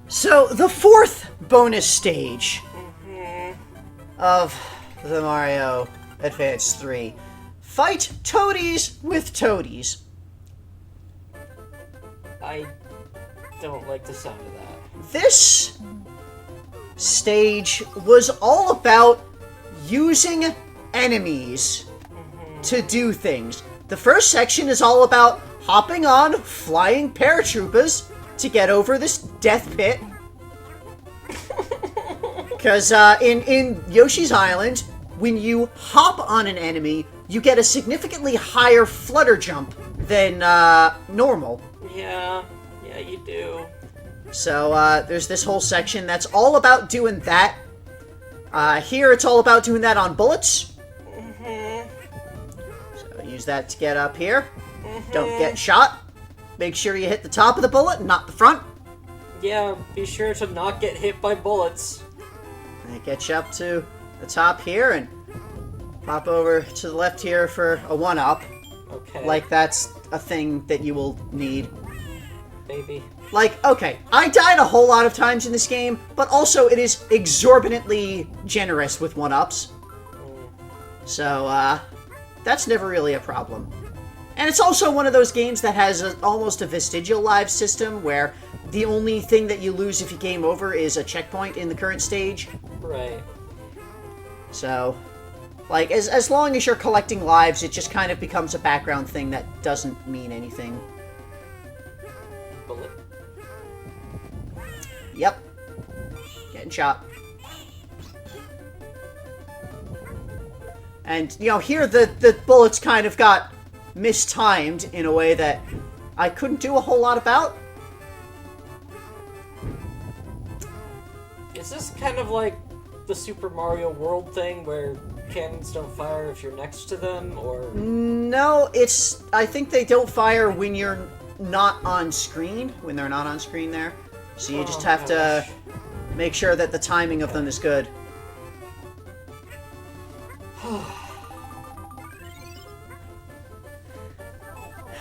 So, the fourth bonus stage of the Mario Advance 3. Fight Toadies with Toadies. I don't like the sound of that. This stage was all about using enemies to do things. The first section is all about hopping on flying paratroopers to get over this death pit. Because in Yoshi's Island, when you hop on an enemy, you get a significantly higher flutter jump than normal. Yeah, you do. So there's this whole section that's all about doing that. Here it's all about doing that on bullets. So use that to get up here. Don't get shot. Make sure you hit the top of the bullet and not the front. Yeah, be sure to not get hit by bullets. And it gets you up to the top here and pop over to the left here for a 1-up. Okay. Like that's a thing that you will need. Baby. Like, okay, I died a whole lot of times in this game, but also it is exorbitantly generous with 1-ups. So, that's never really a problem. And it's also one of those games that has almost a vestigial live system, where the only thing that you lose if you game over is a checkpoint in the current stage. Right. So, like, as long as you're collecting lives, it just kind of becomes a background thing that doesn't mean anything. Bullet. Yep. Getting shot. And, you know, here the bullets kind of got mistimed in a way that I couldn't do a whole lot about. Is this kind of like the Super Mario World thing where cannons don't fire if you're next to them, or...? No, it's... I think they don't fire when you're not on screen, when they're not on screen there. So you just have to make sure that the timing of them is good.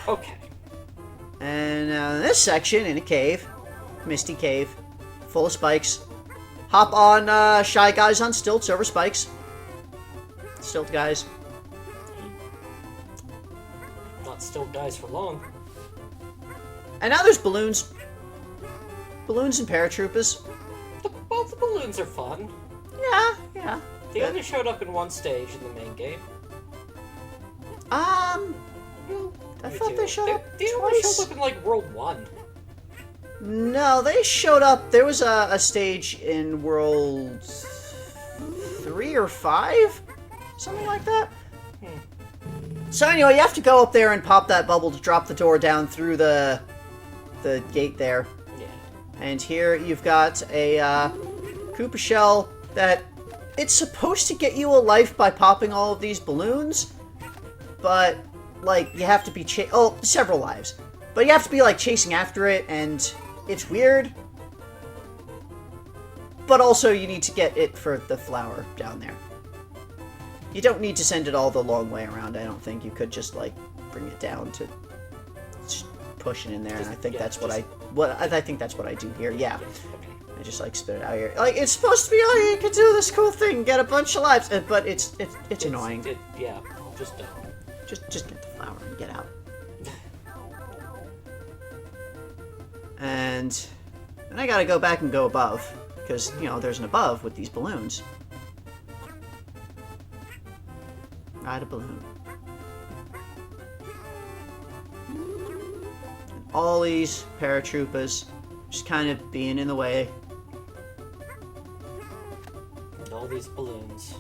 Okay. And this section in a cave, misty cave, full of spikes. Hop on Shy Guys on stilts over spikes. Stilt guys. Not still guys for long. And now there's balloons. Balloons and paratroopers. Both the balloons are fun. Yeah. They only showed up in one stage in the main game. I thought they showed up They only twice. showed up in, like, World 1. No, they showed up. There was a stage in World 3 or 5? Something like that. So anyway, you have to go up there and pop that bubble to drop the door down through the gate there. Yeah. And here you've got a Koopa shell that it's supposed to get you a life by popping all of these balloons, but like you have to be several lives, but you have to be like chasing after it, and it's weird. But also you need to get it for the flower down there. You don't need to send it all the long way around. I don't think you could just like bring it down to push it in there, and I think that's what I think that's what I do here. Yeah. I just like spit it out here. Like it's supposed to be, oh, you can do this cool thing, get a bunch of lives, but it's annoying. Yeah, just don't. Just get the flower and get out. And then I gotta go back and go above, because, you know, there's an above with these balloons. Ride a balloon. And all these paratroopers just kind of being in the way. And all these balloons.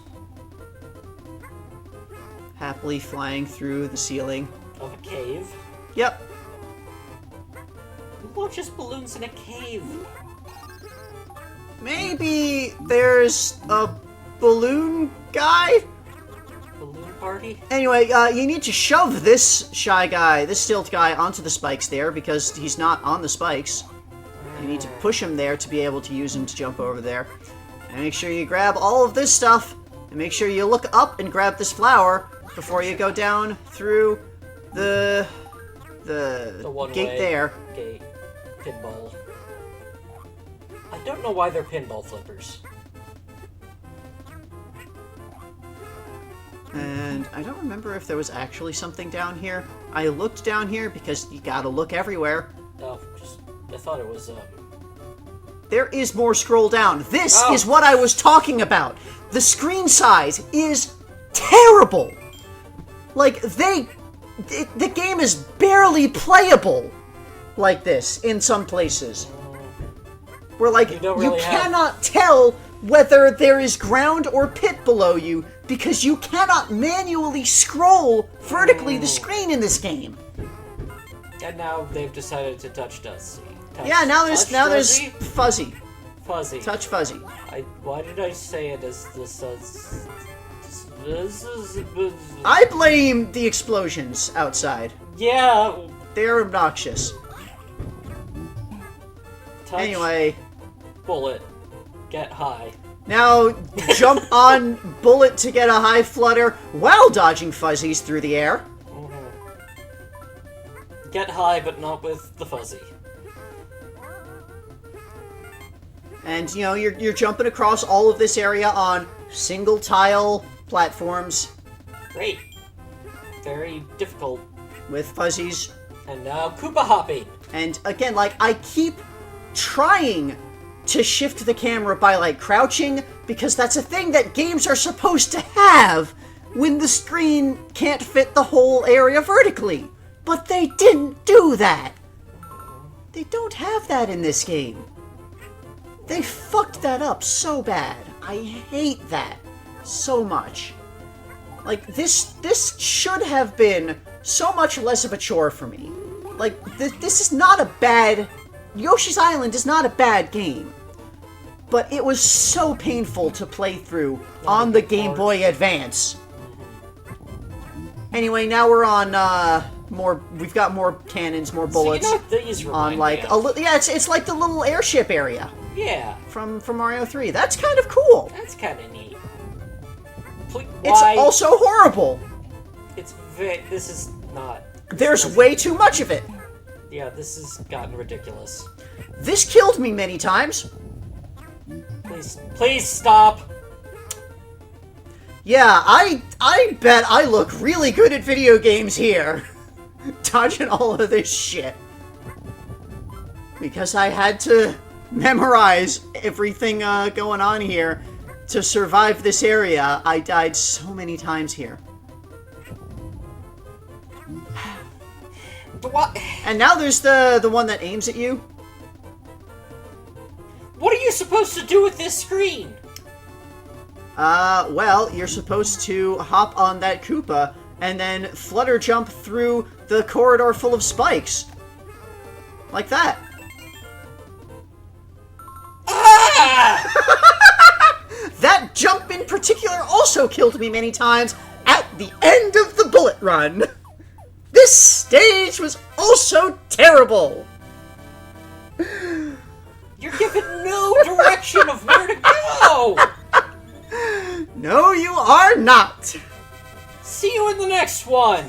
Happily flying through the ceiling. Of a cave. Yep. Who launches balloons in a cave? Maybe there's a balloon guy? Balloon party? Anyway, you need to shove this shy guy, this stilt guy, onto the spikes there, because he's not on the spikes. You need to push him there to be able to use him to jump over there. And make sure you grab all of this stuff, and make sure you look up and grab this flower before you go down through the gate there. Gate. Pinball. don't know why they're pinball flippers. And I don't remember if there was actually something down here. I looked down here because you gotta look everywhere. Oh, I thought it was, There is more scroll down. This Oh. is what I was talking about. The screen size is terrible. Like, the game is barely playable like this in some places. Where, like, You don't you really have- cannot tell whether there is ground or pit below you because you cannot manually scroll vertically the screen in this game. And now they've decided to touch Dusty. Yeah, now there's Dusty? fuzzy. Fuzzy. Touch fuzzy. Why did I say it as this? I blame the explosions outside. Yeah. They're obnoxious. Touch. Anyway, Bullet. Get high. now jump on Bullet to get a high flutter while dodging fuzzies through the air. Get high, but not with the fuzzy. And, you know, you're jumping across all of this area on single tile platforms Great. Very difficult. with fuzzies. And now Koopa hopping. And again, like, I keep trying to shift the camera by, like, crouching, because that's a thing that games are supposed to have when the screen can't fit the whole area vertically. But they didn't do that. They don't have that in this game. They fucked that up so bad. I hate that so much. Like, this should have been so much less of a chore for me. Like, this is not a bad... Yoshi's Island is not a bad game. But it was so painful to play through on the Game Boy Advance. Anyway, now we're on, we've got more cannons, more bullets. So you know what these remind On, like, me of? yeah, it's like the little airship area Yeah. from Mario 3. That's kind of cool. That's kind of neat. It's Why? also horrible. This is not... There's way too much of it. Yeah, this has gotten ridiculous. This killed me many times. Please stop! Yeah, I bet I look really good at video games here. Dodging all of this shit. Because I had to memorize everything going on here to survive this area. I died so many times here. What? And now there's the one that aims at you. What are you supposed to do with this screen? Well, you're supposed to hop on that Koopa and then flutter jump through the corridor full of spikes. Like that. Ah! That jump in particular also killed me many times at the end of the bullet run. This stage was also terrible. You're given no direction of where to go! No, you are not. See you in the next one!